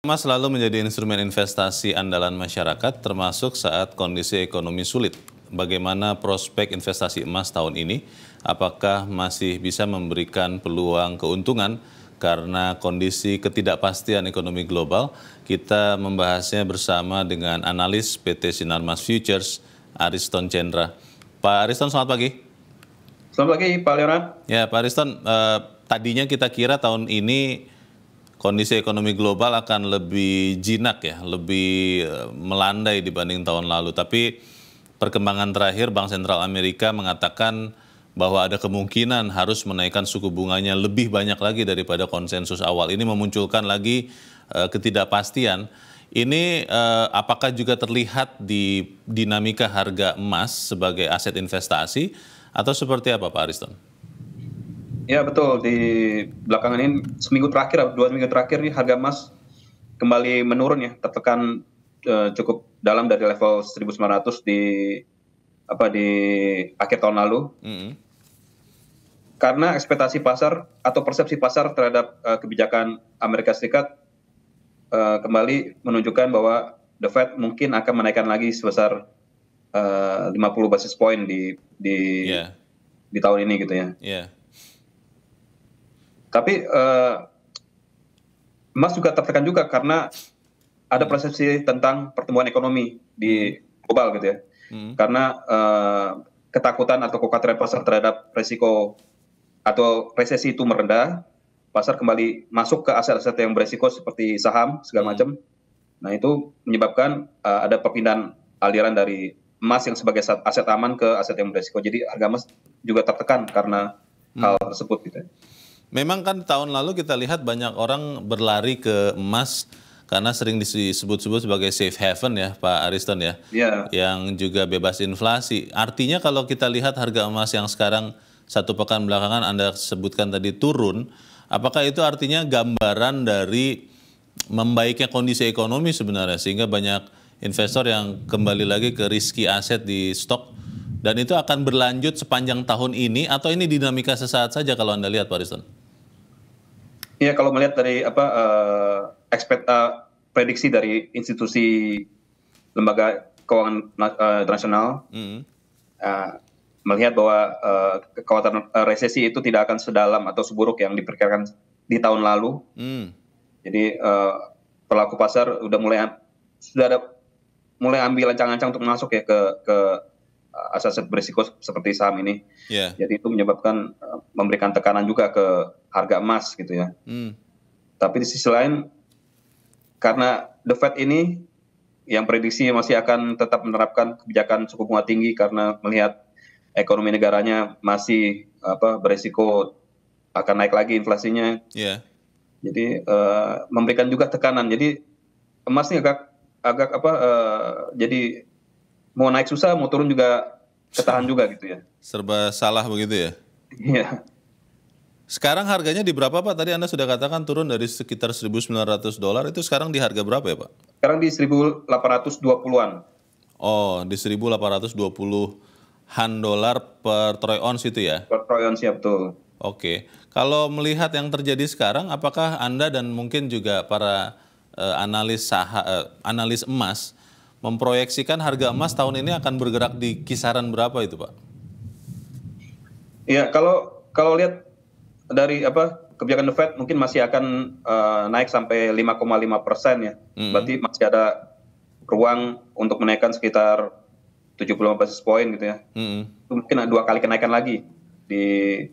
Emas selalu menjadi instrumen investasi andalan masyarakat, termasuk saat kondisi ekonomi sulit. Bagaimana prospek investasi emas tahun ini? Apakah masih bisa memberikan peluang keuntungan karena kondisi ketidakpastian ekonomi global? Kita membahasnya bersama dengan analis PT Sinarmas Futures, Ariston Cendra. Pak Ariston, selamat pagi. Selamat pagi, Pak Leonard. Ya, Pak Ariston, tadinya kita kira tahun ini kondisi ekonomi global akan lebih jinak ya, lebih melandai dibanding tahun lalu. Tapi perkembangan terakhir Bank Sentral Amerika mengatakan bahwa ada kemungkinan harus menaikkan suku bunganya lebih banyak lagi daripada konsensus awal. Ini memunculkan lagi ketidakpastian. Ini apakah juga terlihat di dinamika harga emas sebagai aset investasi atau seperti apa, Pak Ariston? Ya betul, di belakangan ini seminggu terakhir, 2 minggu terakhir nih harga emas kembali menurun ya, tertekan cukup dalam dari level 1.900 di akhir tahun lalu. Karena ekspektasi pasar atau persepsi pasar terhadap kebijakan Amerika Serikat kembali menunjukkan bahwa The Fed mungkin akan menaikkan lagi sebesar 50 basis point di tahun ini gitu ya. Tapi emas juga tertekan juga karena ada persepsi tentang pertumbuhan ekonomi di global gitu ya. Karena ketakutan atau kekhawatiran pasar terhadap resiko atau resesi itu merendah, pasar kembali masuk ke aset-aset yang beresiko seperti saham segala macam. Nah itu menyebabkan ada perpindahan aliran dari emas yang sebagai aset aman ke aset yang beresiko. Jadi harga emas juga tertekan karena hal tersebut gitu ya. Memang kan tahun lalu kita lihat banyak orang berlari ke emas karena sering disebut-sebut sebagai safe haven ya Pak Ariston ya, yang juga bebas inflasi. Artinya kalau kita lihat harga emas yang sekarang satu pekan belakangan Anda sebutkan tadi turun, apakah itu artinya gambaran dari membaiknya kondisi ekonomi sebenarnya sehingga banyak investor yang kembali lagi ke risky aset di stok? Dan itu akan berlanjut sepanjang tahun ini atau ini dinamika sesaat saja kalau Anda lihat Pak Ariston? Iya, kalau melihat dari prediksi dari institusi lembaga keuangan internasional, melihat bahwa kekhawatiran resesi itu tidak akan sedalam atau seburuk yang diperkirakan di tahun lalu. Jadi pelaku pasar sudah mulai ambil ancang-ancang untuk masuk ya ke aset-aset berisiko seperti saham ini. Jadi itu menyebabkan memberikan tekanan juga ke harga emas gitu ya. Tapi di sisi lain, karena The Fed ini yang prediksi masih akan tetap menerapkan kebijakan suku bunga tinggi karena melihat ekonomi negaranya masih beresiko akan naik lagi inflasinya. Jadi memberikan juga tekanan. Jadi emas ini agak jadi mau naik susah, mau turun juga ketahan juga gitu ya. Serba salah begitu ya? Iya. Sekarang harganya di berapa Pak? Tadi Anda sudah katakan turun dari sekitar $1.900, itu sekarang di harga berapa ya Pak? Sekarang di 1.820-an. Oh, di 1.820-an dolar per troy ounce itu ya? Per troy ounce ya, betul. Oke. Kalau melihat yang terjadi sekarang, apakah Anda dan mungkin juga para analis emas memproyeksikan harga emas tahun ini akan bergerak di kisaran berapa itu Pak? Iya, kalau lihat dari kebijakan The Fed mungkin masih akan naik sampai 5,5% ya. Berarti masih ada ruang untuk menaikkan sekitar 75 basis point gitu ya. Itu mungkin 2 kali kenaikan lagi di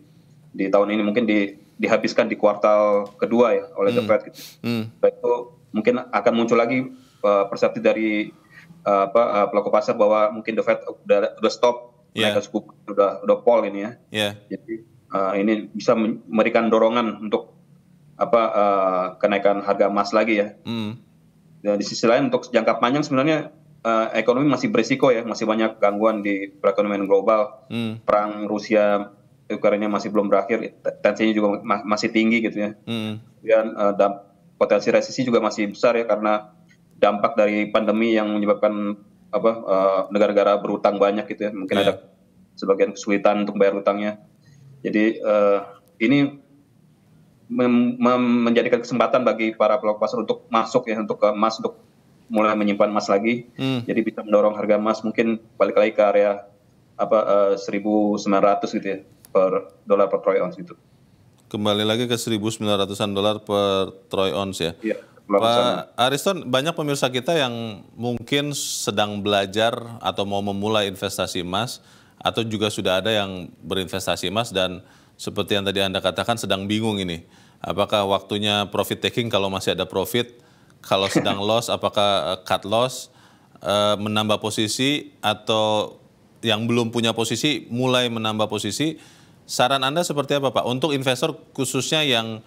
tahun ini, mungkin dihabiskan di kuartal kedua ya oleh The Fed gitu. Itu mungkin akan muncul lagi persepsi dari pelaku pasar bahwa mungkin The Fed udah stop menaikkan suku, udah pol ini ya. Jadi ini bisa memberikan dorongan untuk kenaikan harga emas lagi ya. Dan di sisi lain untuk jangka panjang sebenarnya ekonomi masih berisiko ya, masih banyak gangguan di perekonomian global. Perang Rusia Ukraina masih belum berakhir, tensinya juga masih tinggi gitu ya. Dan potensi resesi juga masih besar ya karena dampak dari pandemi yang menyebabkan negara-negara berutang banyak gitu ya. Mungkin ada sebagian kesulitan untuk bayar utangnya. Jadi ini menjadikan kesempatan bagi para pelaku pasar untuk masuk ya, untuk ke emas, untuk mulai menyimpan emas lagi. Jadi bisa mendorong harga emas mungkin balik lagi ke area 1.900 gitu ya per dolar per troy ounce gitu. Kembali lagi ke 1.900-an dolar per troy ounce ya. Iya, Pak Ariston, banyak pemirsa kita yang mungkin sedang belajar atau mau memulai investasi emas, atau juga sudah ada yang berinvestasi emas dan seperti yang tadi Anda katakan sedang bingung ini. Apakah waktunya profit taking kalau masih ada profit, kalau sedang loss apakah cut loss, menambah posisi, atau yang belum punya posisi mulai menambah posisi. Saran Anda seperti apa Pak? Untuk investor khususnya yang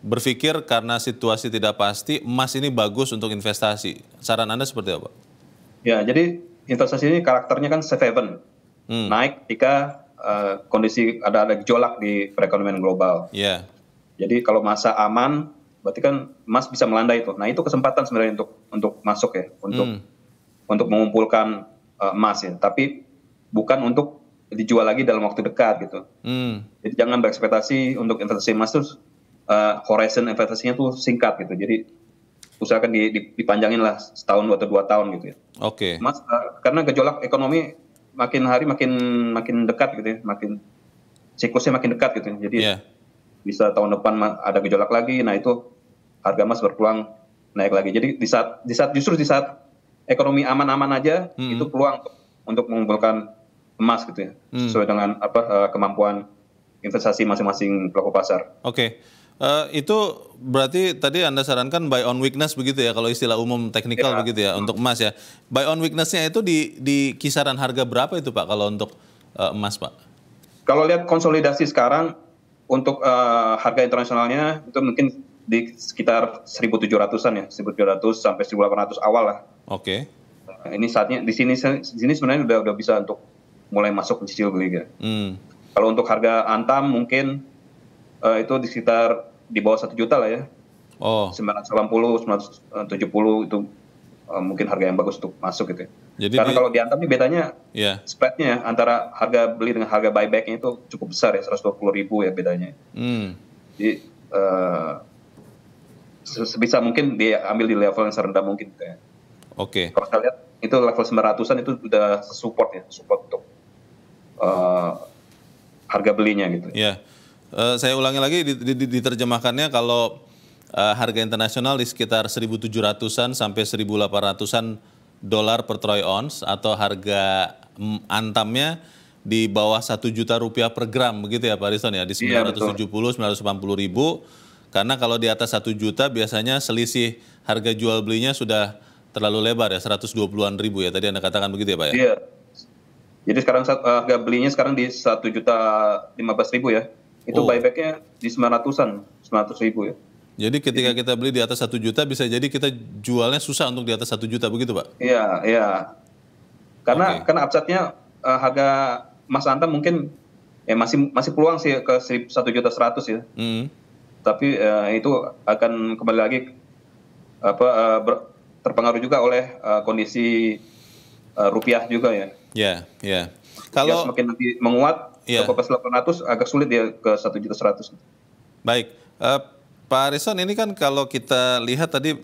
berpikir karena situasi tidak pasti, emas ini bagus untuk investasi. Saran Anda seperti apa? Ya, jadi investasi ini karakternya kan safe haven. Naik ketika kondisi ada gejolak di perekonomian global. Yeah. Jadi kalau masa aman, berarti kan emas bisa melandai itu. Nah itu kesempatan sebenarnya untuk masuk ya, untuk mengumpulkan emas ya. Tapi bukan untuk dijual lagi dalam waktu dekat gitu. Jadi jangan berekspektasi untuk investasi emas tuh horizon investasinya tuh singkat gitu. Jadi usahakan dipanjangin lah setahun atau 2 tahun gitu ya. Oke. Mas, karena gejolak ekonomi makin hari makin dekat gitu ya, makin siklusnya makin dekat gitu. Jadi bisa tahun depan ada gejolak lagi, nah itu harga emas berpeluang naik lagi. Jadi justru di saat ekonomi aman-aman aja itu peluang untuk mengumpulkan emas gitu ya, sesuai dengan kemampuan investasi masing-masing pelaku pasar. Oke. Itu berarti tadi Anda sarankan buy on weakness begitu ya, kalau istilah umum teknikal begitu ya untuk emas ya. Buy on weakness-nya itu di kisaran harga berapa itu Pak kalau untuk emas Pak? Kalau lihat konsolidasi sekarang untuk harga internasionalnya itu mungkin di sekitar 1.700-an ya, 1.700 sampai 1.800 awal lah. Oke. Ini saatnya di sini sebenarnya udah bisa untuk mulai masuk mencicil beli ya. Kalau untuk harga Antam mungkin itu di sekitar di bawah 1 juta lah ya. 980, 970 itu mungkin harga yang bagus untuk masuk gitu ya. Jadi karena kalau di Antam ini bedanya spreadnya ya, antara harga beli dengan harga buybacknya itu cukup besar ya, 120.000 ya bedanya. Jadi sebisa mungkin dia ambil di level yang serendah mungkin gitu ya. Oke. Kalau saya lihat itu level 900-an itu udah support untuk harga belinya gitu. Ya. Saya ulangi lagi diterjemahkannya, kalau harga internasional di sekitar 1.700-an sampai 1.800-an dolar per troy ounce, atau harga Antamnya di bawah 1 juta rupiah per gram begitu ya Pak Ariston ya, di 970, 980 ribu. Karena kalau di atas 1 juta biasanya selisih harga jual belinya sudah terlalu lebar ya, 120-an ribu ya, tadi Anda katakan begitu ya Pak ya? Iya. Jadi sekarang harga belinya sekarang di 1.015.000 ya. Itu buybacknya di 900-an, 900 ribu ya. Jadi ketika kita beli di atas 1 juta, bisa jadi kita jualnya susah untuk di atas 1 juta begitu Pak? Iya, iya. Karena upside-nya harga emas Antam mungkin ya masih peluang sih ke 1.100.000 ya. Tapi itu akan kembali lagi terpengaruh juga oleh kondisi rupiah juga ya. Iya. Kalau semakin nanti menguat, ke 800 agak sulit dia ke 1.100.000. Baik, Pak Ariston, ini kan kalau kita lihat tadi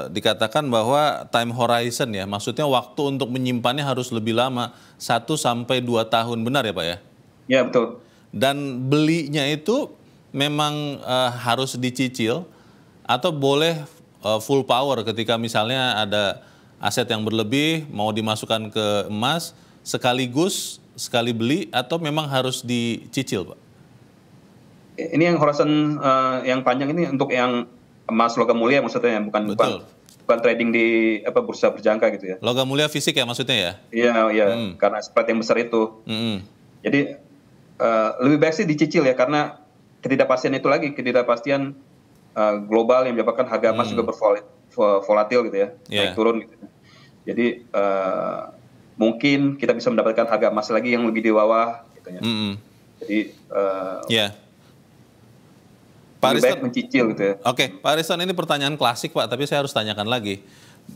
dikatakan bahwa time horizon ya, maksudnya waktu untuk menyimpannya harus lebih lama, 1 sampai 2 tahun, benar ya Pak ya? Ya betul. Dan belinya itu memang harus dicicil atau boleh full power ketika misalnya ada aset yang berlebih mau dimasukkan ke emas sekaligus sekali beli, atau memang harus dicicil Pak? Ini yang horizon yang panjang ini untuk yang emas logam mulia maksudnya, bukan trading di bursa berjangka gitu ya. Logam mulia fisik ya maksudnya ya? Iya, karena spread yang besar itu. Jadi lebih baik sih dicicil ya, karena ketidakpastian itu lagi, ketidakpastian global yang menyebabkan harga emas juga volatil gitu ya, naik turun gitu. Jadi mungkin kita bisa mendapatkan harga emas lagi yang lebih di bawah gitu ya. Jadi Pak Ariston mencicil gitu ya. Oke, Pak Ariston, ini pertanyaan klasik Pak, tapi saya harus tanyakan lagi.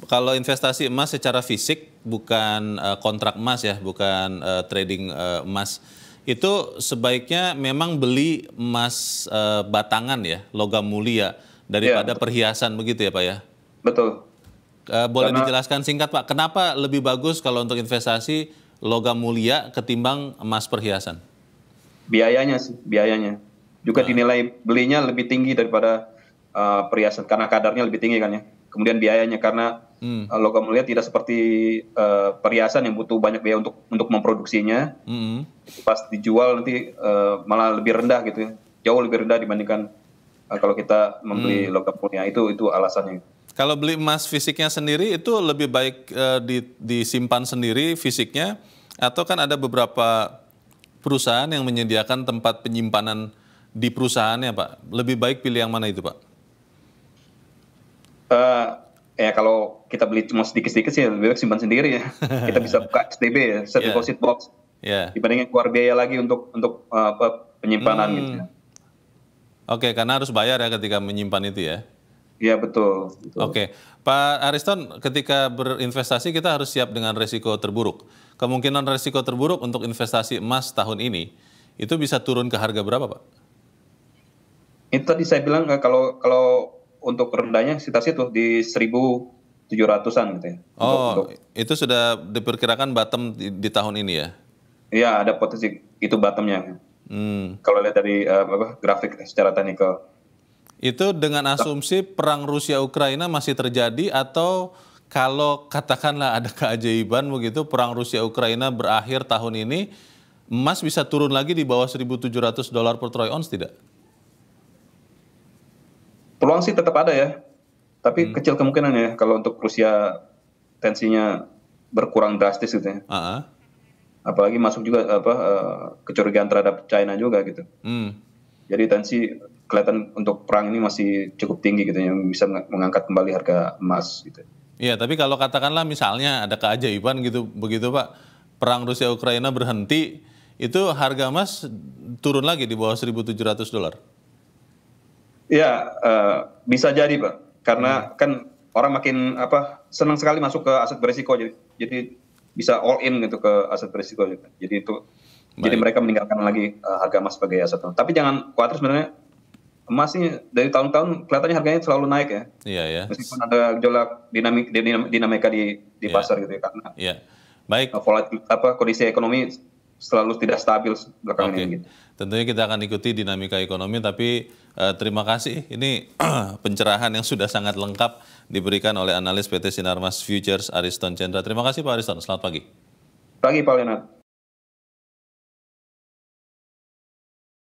Kalau investasi emas secara fisik, bukan kontrak emas ya, bukan trading emas, Itu sebaiknya memang beli emas batangan ya, logam mulia, daripada perhiasan begitu ya Pak ya? Betul. Boleh dijelaskan singkat Pak, kenapa lebih bagus kalau untuk investasi logam mulia ketimbang emas perhiasan? Biayanya sih, biayanya. Juga dinilai belinya lebih tinggi daripada perhiasan, karena kadarnya lebih tinggi kan ya. Kemudian biayanya, karena logam mulia tidak seperti perhiasan yang butuh banyak biaya untuk memproduksinya. Pas dijual nanti malah lebih rendah gitu ya. Jauh lebih rendah dibandingkan kalau kita membeli logam mulia. Itu alasannya. Kalau beli emas fisiknya sendiri itu lebih baik disimpan sendiri fisiknya, atau kan ada beberapa perusahaan yang menyediakan tempat penyimpanan di perusahaannya Pak. Lebih baik pilih yang mana itu Pak? Ya kalau kita beli cuma sedikit-sedikit sih lebih baik simpan sendiri ya. Kita bisa buka STB ya, set deposit box. Dibandingin keluar biaya lagi untuk penyimpanan gitu ya. Oke, karena harus bayar ya ketika menyimpan itu ya. Iya betul. Oke, Pak Ariston, ketika berinvestasi kita harus siap dengan resiko terburuk. Kemungkinan resiko terburuk untuk investasi emas tahun ini itu bisa turun ke harga berapa Pak? Itu tadi saya bilang kalau untuk rendahnya situasi tuh di 1.700-an gitu ya. Itu sudah diperkirakan bottom di tahun ini ya? Iya, ada potensi itu bottomnya. Kalau lihat dari grafik secara teknikal. Itu dengan asumsi perang Rusia-Ukraina masih terjadi, atau kalau katakanlah ada keajaiban begitu, perang Rusia-Ukraina berakhir tahun ini, emas bisa turun lagi di bawah $1.700 per troy ounce tidak? Peluang sih tetap ada ya, tapi kecil kemungkinan ya kalau untuk Rusia tensinya berkurang drastis gitu ya. Apalagi masuk juga kecurigaan terhadap China juga gitu. Jadi tensi kelihatan untuk perang ini masih cukup tinggi gitu, yang bisa mengangkat kembali harga emas gitu. Iya, tapi kalau katakanlah misalnya ada keajaiban gitu begitu Pak, perang Rusia Ukraina berhenti, itu harga emas turun lagi di bawah $1.700. Ya, bisa jadi Pak, karena kan orang makin senang sekali masuk ke aset berisiko, jadi bisa all in gitu ke aset berisiko. Jadi mereka meninggalkan lagi harga emas sebagai aset. Tapi jangan khawatir, sebenarnya emas ini dari tahun-tahun kelihatannya harganya selalu naik ya. Iya ya. Meskipun ada gejolak dinamika di pasar gitu ya, karena baik. Kondisi ekonomi selalu tidak stabil belakangan ini. Gitu. Tentunya kita akan ikuti dinamika ekonomi, tapi terima kasih. Ini pencerahan yang sudah sangat lengkap diberikan oleh analis PT Sinarmas Futures Ariston Chandra. Terima kasih Pak Ariston, selamat pagi. Pagi Pak Leonard.